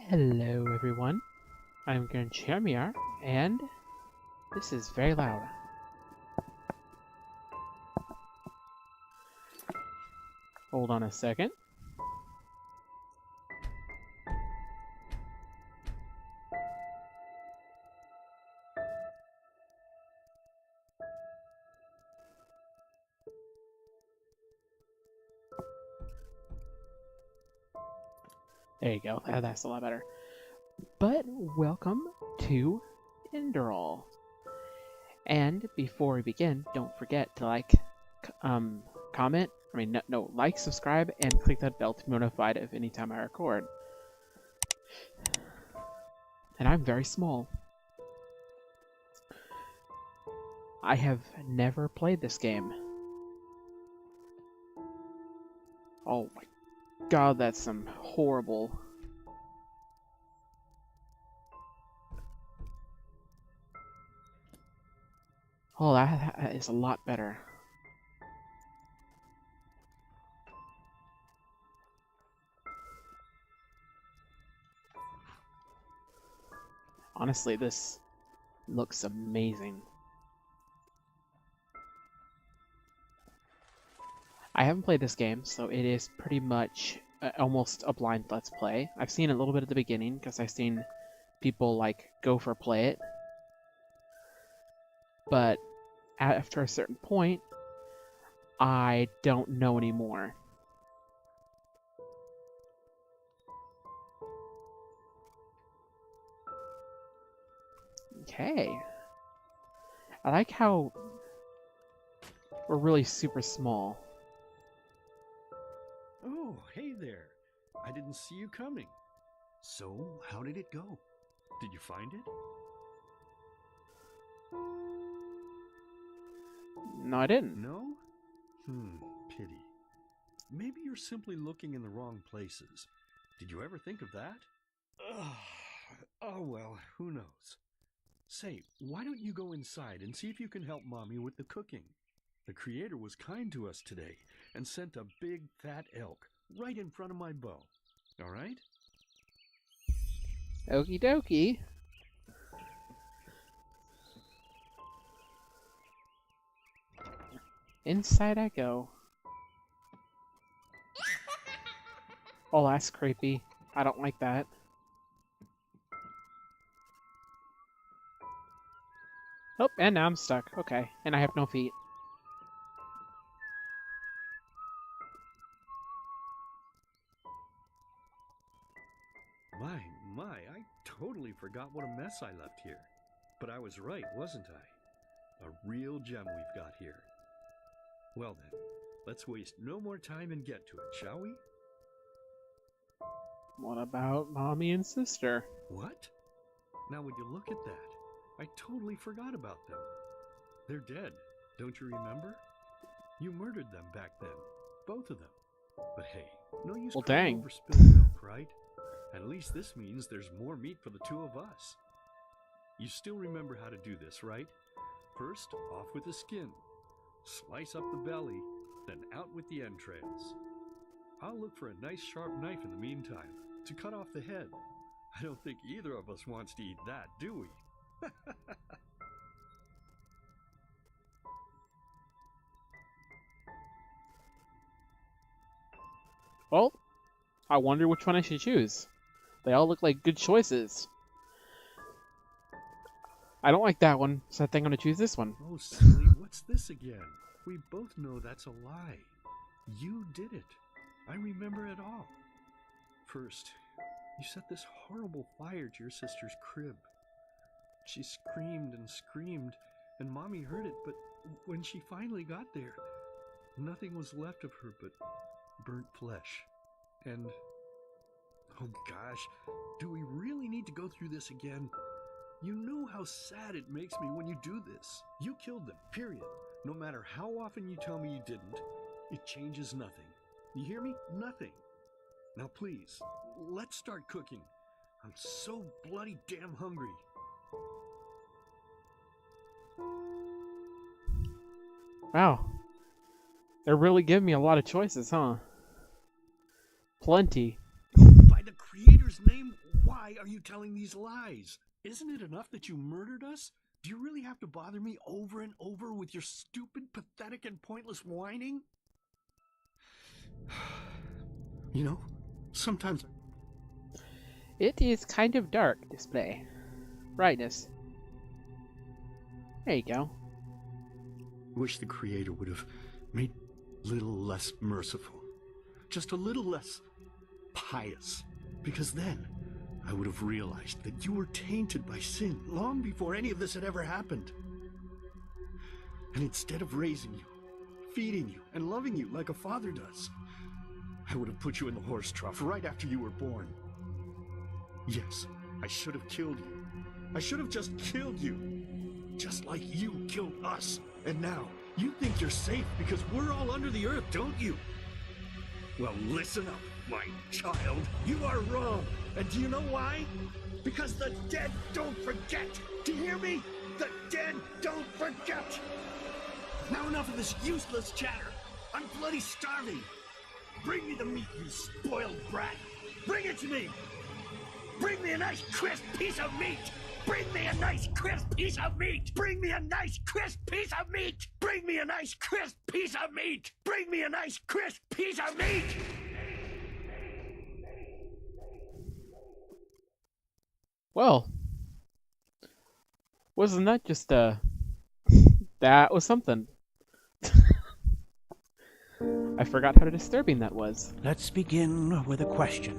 Hello everyone, I'm Chermiar, and this is very loud. Hold on a second. There you go, that's a lot better. But welcome to Enderal. And before we begin, don't forget to like, subscribe, and click that bell to be notified of any time I record. And I'm very small. I have never played this game. Oh my god, that's some horrible... Oh, that is a lot better. Honestly, this looks amazing. I haven't played this game, so it is pretty much almost a blind let's play. I've seen a little bit at the beginning because I've seen people go for play it. But after a certain point, I don't know anymore. Okay. I like how we're really super small. Oh, hey there. I didn't see you coming. So, how did it go? Did you find it? No, I didn't. No? Pity. Maybe you're simply looking in the wrong places. Did you ever think of that? Oh, well, who knows? Say, why don't you go inside and see if you can help Mommy with the cooking? The Creator was kind to us today and sent a big, fat elk right in front of my bow. All right? Okie dokie. Inside I go. Oh, that's creepy. I don't like that. Oh, and now I'm stuck. Okay, and I have no feet. My, I totally forgot what a mess I left here. But I was right, wasn't I? A real gem we've got here. Well then, let's waste no more time and get to it, shall we? What about Mommy and Sister? What? Now would you look at that? I totally forgot about them. They're dead, don't you remember? You murdered them back then, both of them. But hey, no use crying over spilled milk, right? At least this means there's more meat for the two of us. You still remember how to do this, right? First, off with the skin. Slice up the belly, then out with the entrails. I'll look for a nice sharp knife in the meantime to cut off the head. I don't think either of us wants to eat that, do we? Well, I wonder which one I should choose. They all look like good choices. I don't like that one, so I think I'm gonna choose this one. Oh, silly, what's this again? We both know that's a lie. You did it. I remember it all. First, you set this horrible fire to your sister's crib. She screamed and screamed, and Mommy heard it, but when she finally got there, nothing was left of her but burnt flesh. And, oh gosh, do we really need to go through this again? You know how sad it makes me when you do this. You killed them, period. No matter how often you tell me you didn't, it changes nothing. You hear me? Nothing. Now please, let's start cooking. I'm so bloody damn hungry. Wow. They're really giving me a lot of choices, huh? Plenty. By the Creator's name, why? why are you telling these lies? Isn't it enough that you murdered us? Do you really have to bother me over and over with your stupid, pathetic, and pointless whining? You know, sometimes... It is kind of dark, display. Brightness. There you go. I wish the Creator would have made a little less merciful. Just a little less pious. Because then I would have realized that you were tainted by sin long before any of this had ever happened. And instead of raising you, feeding you, and loving you like a father does, I would have put you in the horse trough right after you were born. Yes, I should have killed you. I should have just killed you. Just like you killed us. And now, you think you're safe because we're all under the earth, don't you? Well, listen up, my child. You are wrong. And do you know why? Because the dead don't forget. Do you hear me? The dead don't forget. Now enough of this useless chatter. I'm bloody starving. Bring me the meat, you spoiled brat. Bring it to me. Bring me a nice crisp piece of meat. Bring me a nice crisp piece of meat. Bring me a nice crisp piece of meat. Bring me a nice crisp piece of meat. Bring me a nice crisp piece of meat. Well, wasn't that just that was something. I forgot how disturbing that was. Let's begin with a question.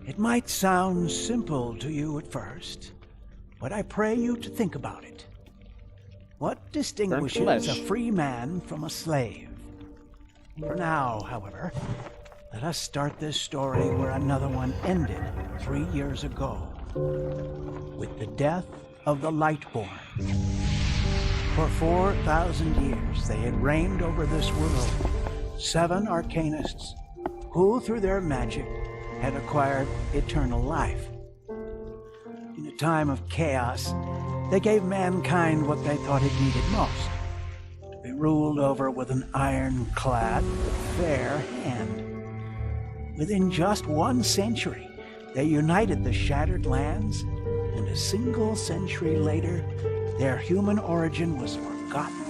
It might sound simple to you at first, but I pray you to think about it. What distinguishes a free man from a slave? For now, however, let us start this story where another one ended 3 years ago, with the death of the Lightborn. For 4,000 years they had reigned over this world, 7 arcanists who, through their magic, had acquired eternal life. In a time of chaos, they gave mankind what they thought it needed most, to be ruled over with an ironclad, fair hand. Within just 1 century, they united the shattered lands, and a single century later, their human origin was forgotten.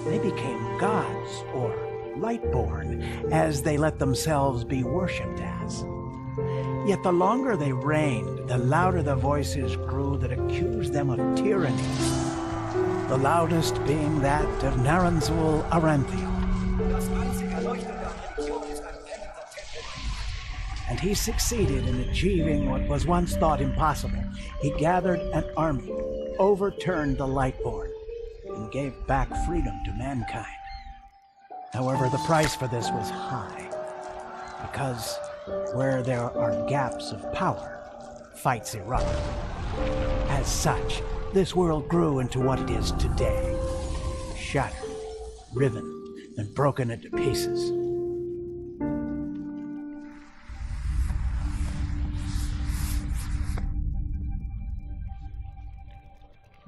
They became gods, or Lightborn, as they let themselves be worshipped as. Yet the longer they reigned, the louder the voices grew that accused them of tyranny. The loudest being that of Naranzul Aranthiel. And he succeeded in achieving what was once thought impossible. He gathered an army, overturned the Lightborn, and gave back freedom to mankind. However, the price for this was high, because where there are gaps of power, fights erupt. As such, this world grew into what it is today, shattered, riven, and broken into pieces.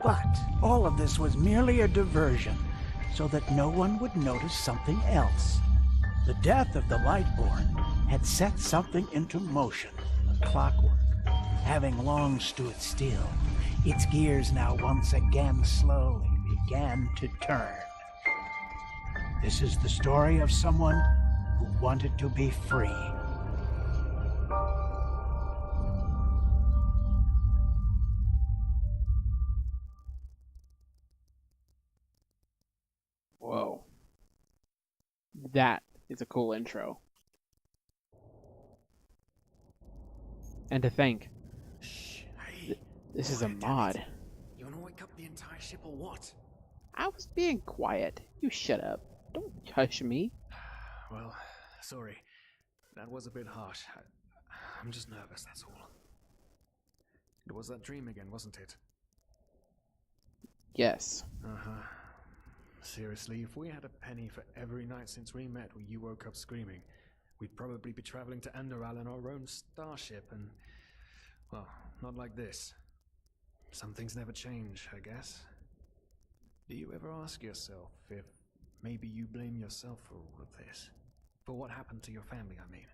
But all of this was merely a diversion, so that no one would notice something else. The death of the Lightborn had set something into motion, a clockwork. Having long stood still, its gears now once again slowly began to turn. This is the story of someone who wanted to be free. Whoa. That is a cool intro. And to think, Shh, hey. this is a Quiet, damn mod. it. You wanna wake up the entire ship or what? I was being quiet. You shut up. Don't hush me. Well, sorry. That was a bit harsh. I'm just nervous, that's all. It was that dream again, wasn't it? Yes. Uh-huh. Seriously, if we had a penny for every night since we met where you woke up screaming, we'd probably be traveling to Enderal in our own starship and... well, not like this. Some things never change, I guess. Do you ever ask yourself if maybe you blame yourself for all of this? For what happened to your family, I mean?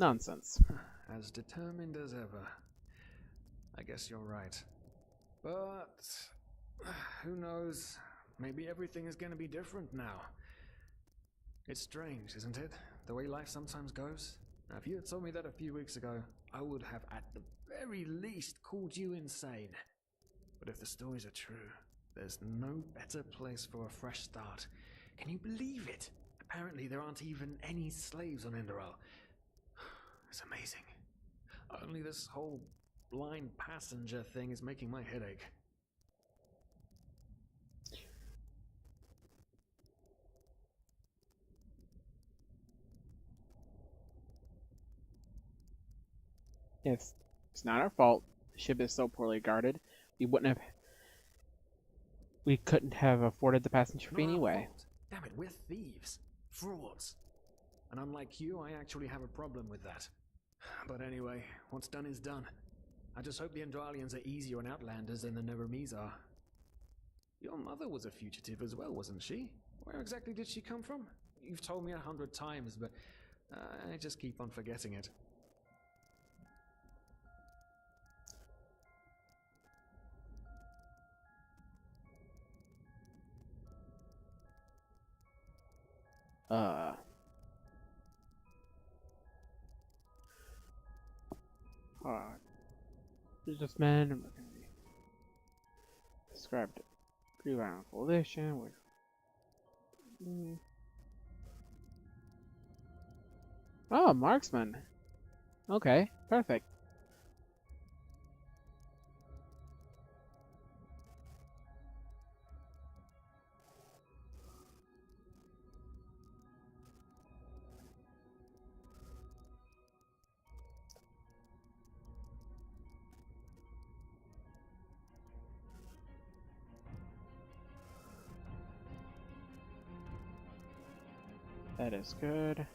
Nonsense. As determined as ever. I guess you're right. But who knows? Maybe everything is going to be different now. It's strange, isn't it? The way life sometimes goes. Now, if you had told me that a few weeks ago, I would have at the very least called you insane. But if the stories are true, there's no better place for a fresh start. Can you believe it? Apparently there aren't even any slaves on Enderal. It's amazing. Only this whole blind passenger thing is making my head ache. It's not our fault. The ship is so poorly guarded. We couldn't have afforded the passenger fee Not our anyway. fault. Damn it, we're thieves. Frauds. And unlike you, I actually have a problem with that. But anyway, what's done is done. I just hope the Endralians are easier on Outlanders than the Nevermese are. Your mother was a fugitive as well, wasn't she? Where exactly did she come from? You've told me 100 times, but I just keep on forgetting it. Businessmen, and we're going to be described pre-violent coalition. Oh, marksman. Okay, perfect. That is good.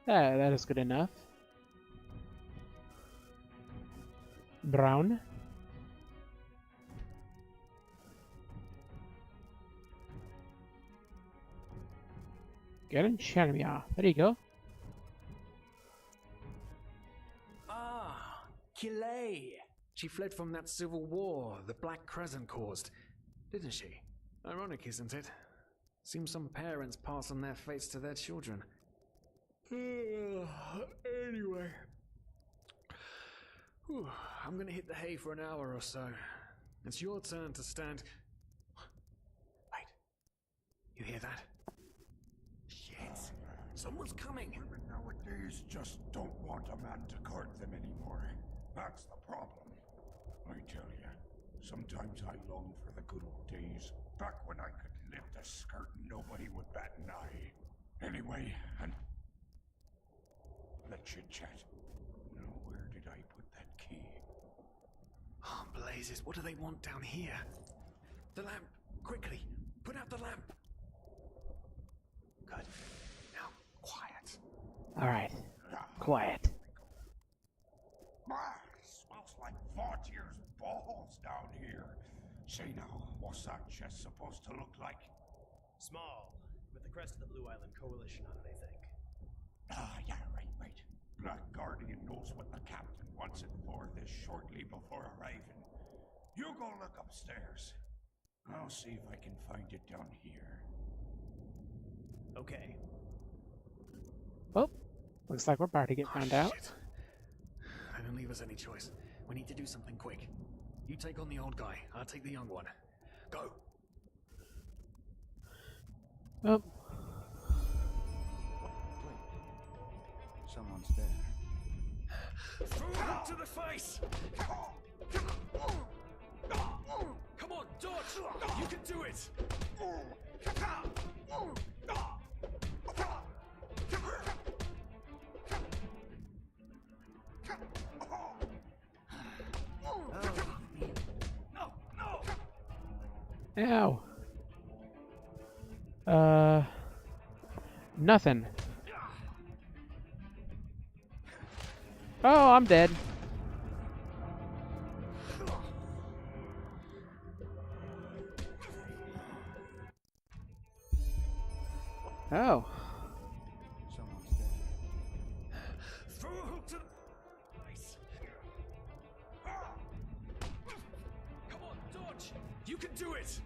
That is good enough. Brown. Get in Shermia. There you go. Ah, Kilay. She fled from that civil war the Black Crescent caused, didn't she? Ironic, isn't it? Seems some parents pass on their fates to their children. Anyway. Whew, I'm gonna hit the hay for an hour or so. It's your turn to stand. Wait. You hear that? Shit. Someone's coming. Women nowadays just don't want a man to guard them anymore. That's the problem. I tell you, sometimes I long for the good old days, back when I could lift a skirt and nobody would bat an eye. Anyway, and let's chit-chat. Now, where did I put that key? Oh, blazes, what do they want down here? The lamp! Quickly! Put out the lamp! Good. Now, quiet. Alright. Quiet. Ah, smells like Vaughtier's balls down here. Say now, what's that chest supposed to look like? Small, with the crest of the Blue Island Coalition on it, I think. Ah, yeah, right. Black Guardian knows what the captain wants it for this shortly before arriving. You go look upstairs. I'll see if I can find it down here. Okay. Oh, looks like we're about to get found out. Shit. They don't leave us any choice. We need to do something quick. You take on the old guy, I'll take the young one. Go! Oh, Someone's there. Throw him to the face! Come on, dodge! You can do it! Ow. Nothing. Oh, I'm dead. Oh. Someone's dead. Throw a hook to the... Nice. Come on, dodge! You can do it!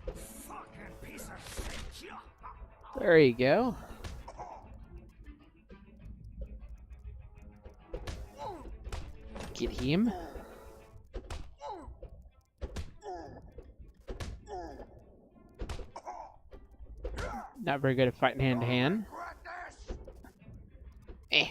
Fucking piece of shit! There you go. Get him. Not very good at fighting hand to hand. Eh.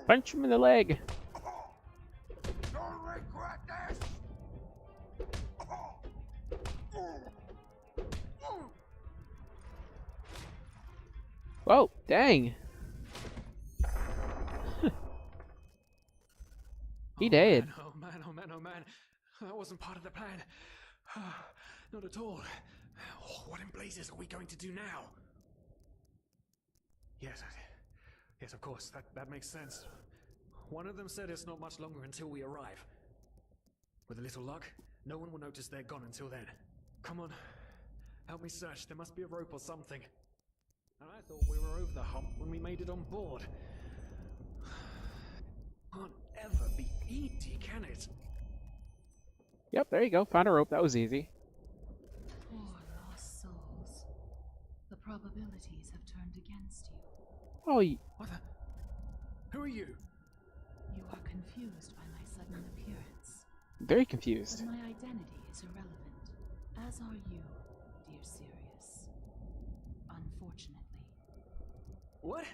Punch him in the leg. Don't regret this! Whoa, dang. He did. Man, oh man, oh man, oh man. That wasn't part of the plan. Not at all. What in blazes are we going to do now? Yes, of course. That makes sense. One of them said it's not much longer until we arrive. With a little luck, no one will notice they're gone until then. Come on. Help me search. There must be a rope or something. I thought we were over the hump when we made it on board. Can't ever be easy, can it? Yep, there you go. Found a rope. That was easy. Poor lost souls. The probabilities have turned against you. Oh, What the? Who are you? You are confused by my sudden appearance. very confused. But my identity is irrelevant, as are you, dear Sirius. Unfortunately. What?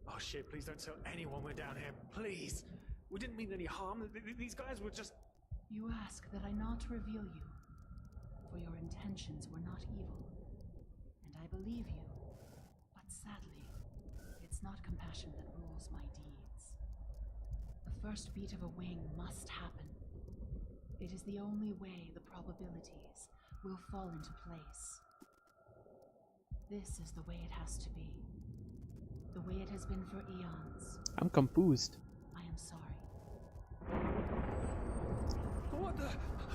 Oh shit, please don't tell anyone we're down here, please. We didn't mean any harm. These guys were just... You ask that I not reveal you, for your intentions were not evil. And I believe you. But sadly, it's not compassion that rules my deeds. The first beat of a wing must happen. It is the only way the probabilities will fall into place. This is the way it has to be. The way it has been for eons. I'm confused. I am sorry. What the?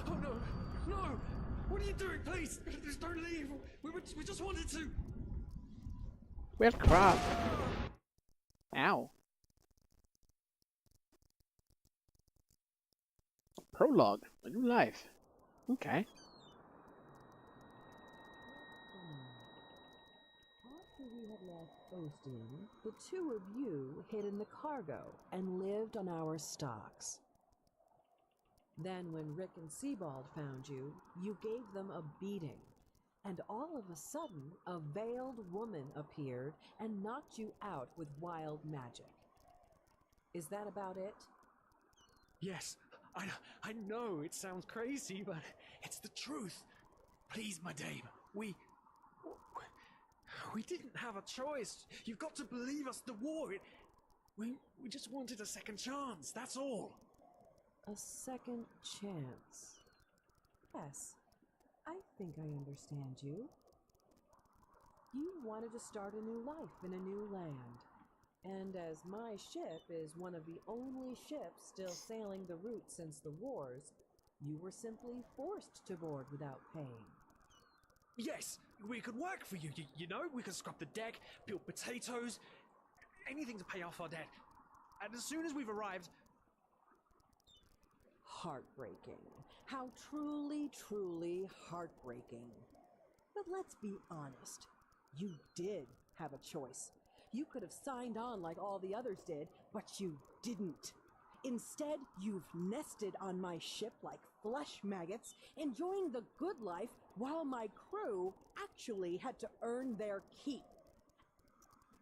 Oh no! No! What are you doing? Please! Just don't leave! We just wanted to... Well, crap. Ow. Prologue. A new life. Okay. After we had left Ostin, the two of you hid in the cargo and lived on our stocks. Then when Rick and Sebald found you, you gave them a beating. And all of a sudden, a veiled woman appeared and knocked you out with wild magic. Is that about it? Yes, I know it sounds crazy, but it's the truth. Please, my dame, we didn't have a choice. You've got to believe us. The war, we just wanted a second chance. That's all. A second chance. Yes, I think I understand you. You wanted to start a new life in a new land. And as my ship is one of the only ships still sailing the route since the wars, you were simply forced to board without paying. Yes, we could work for you. You know, we could scrub the deck, peel potatoes, anything to pay off our debt. And as soon as we've arrived... Heartbreaking. How truly, truly heartbreaking. But let's be honest. You did have a choice. You could have signed on like all the others did, but you didn't. Instead, you've nested on my ship like flesh maggots, enjoying the good life while my crew actually had to earn their keep.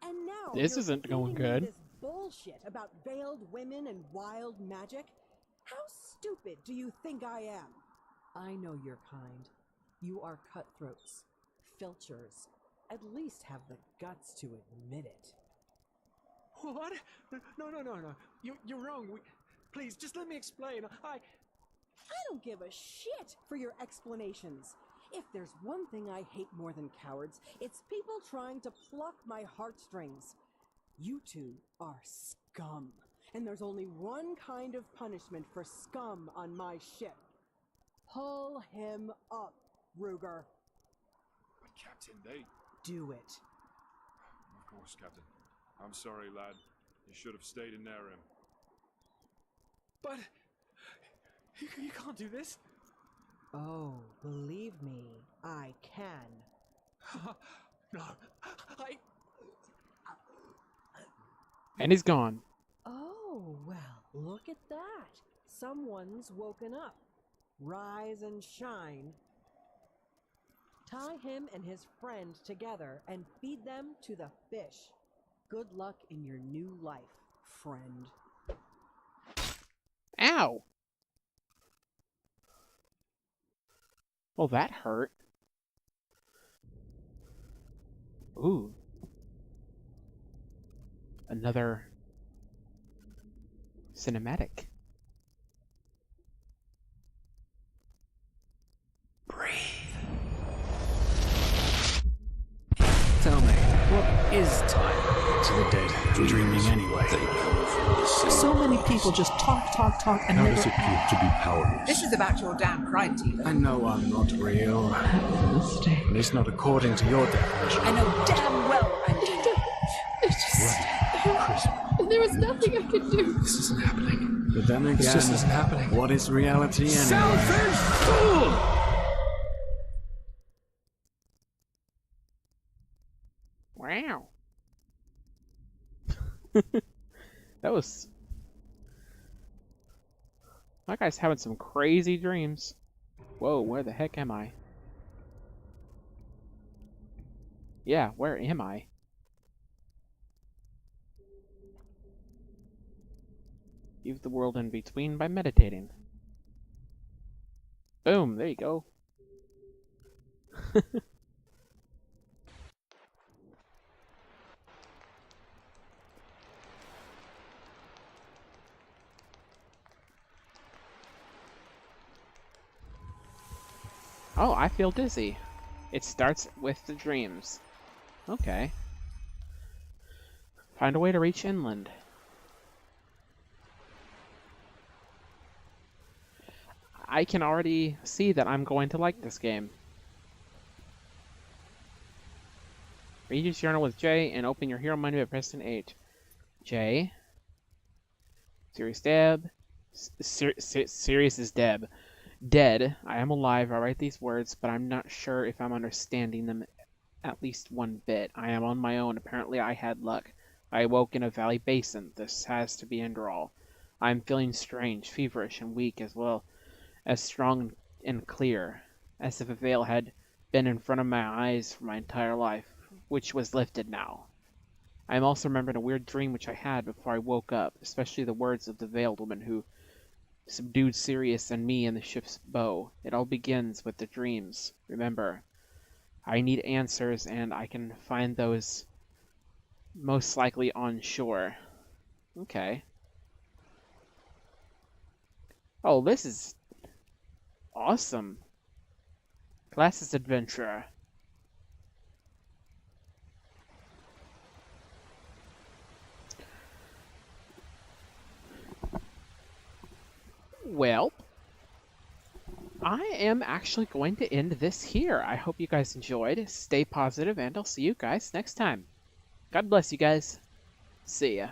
And now This you're isn't going feeding me good. this bullshit about veiled women and wild magic? How stupid do you think I am? I know your kind. You are cutthroats, filchers. At least have the guts to admit it. What? No. You're wrong. Please, just let me explain. I don't give a shit for your explanations. If there's one thing I hate more than cowards, it's people trying to pluck my heartstrings. You two are scum, and there's only one kind of punishment for scum on my ship. Pull him up, Ruger. But Captain, they... Do it. Of course, Captain. I'm sorry, lad. You should have stayed in there, But... You can't do this. Oh, believe me, I can. No, And he's gone. Oh, well, look at that. Someone's woken up. Rise and shine. Tie him and his friend together and feed them to the fish. Good luck in your new life, friend. Ow! Well, that hurt. Ooh. Another cinematic. Tell me, what is time to the dead dreaming anyway? So many people just talk, and How never does it feel to be powerless? This is about your damn pride, Tila. I know I'm not real. At least not according to your definition. I know damn well I'm doing it. There was nothing I could do. This isn't happening. But then again, This just isn't happening. What is reality anyway? Selfish fool! Wow. That was... That guy's having some crazy dreams. Whoa, where the heck am I? Yeah, where am I? Leave the world in between by meditating. Boom, there you go. Oh, I feel dizzy. It starts with the dreams. Okay. Find a way to reach inland. I can already see that I'm going to like this game. Read your journal with J and open your hero menu by pressing H. J. Serious Deb. Serious is Deb. Dead. I am alive. I write these words, but I'm not sure if I'm understanding them at least one bit. I am on my own. Apparently I had luck. I awoke in a valley basin. This has to be Enderal. I am feeling strange, feverish, and weak as well as strong and clear, as if a veil had been in front of my eyes for my entire life, which was lifted now. I am also remembering a weird dream which I had before I woke up, especially the words of the veiled woman who subdued Sirius and me in the ship's bow. It all begins with the dreams. Remember, I need answers, and I can find those most likely on shore. Okay. Oh, this is awesome. Classes Adventurer. Well, I am actually going to end this here. I hope you guys enjoyed. Stay positive, and I'll see you guys next time. God bless you guys. See ya.